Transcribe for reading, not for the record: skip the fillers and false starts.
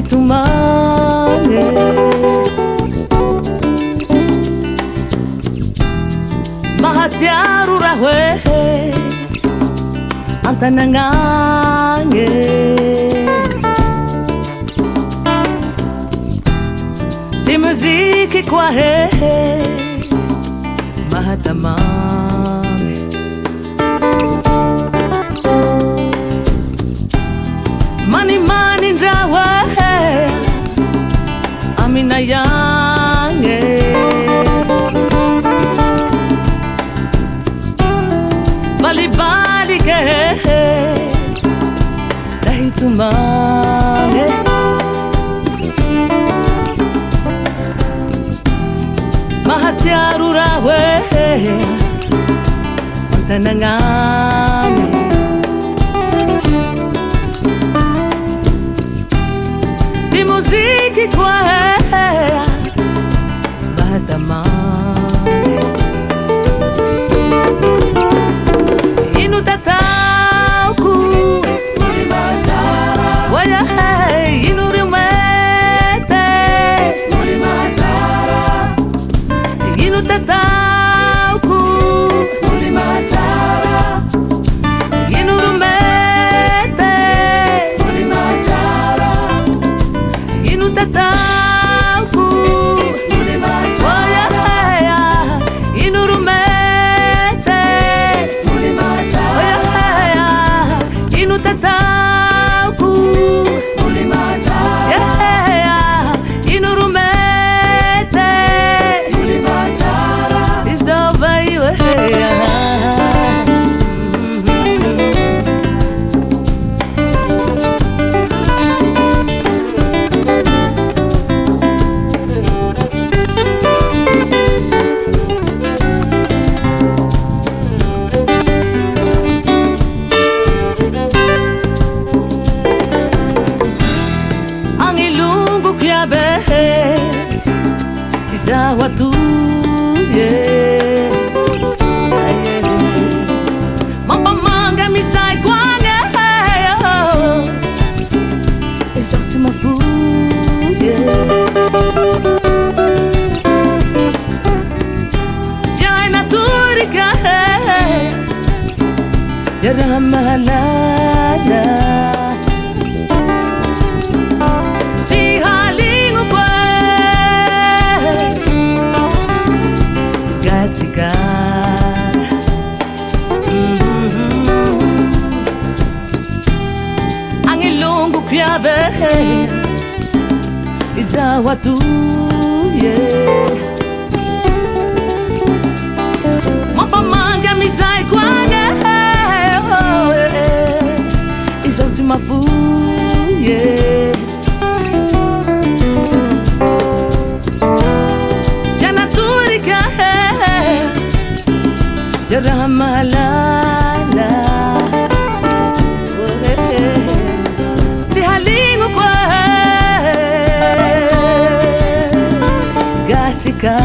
tumane mahatiaru rahwe antanangange di musique qua mahatamame mani mani ndawa amina yange bali bali ke dahi tumane mahatiaru rahwe antanangane di musique qua mahatamane inu tatauku muri matara waya inu rimete muri matara inu tatauku muri matara inu rimete muri matara inu tatauku muri matara inu rimete muri matara inu tatauku muri matara inu rimete muri matara is over you Isawa tu Mamba manga mi sai kwange Sorti ma fouille Viens naturica Yara mahalala Tihalingu pa Angilungu kyabe Isawa tu Mapamanga misai kwange Isauti mafuye Ramalala Tihalingu kwa Gasika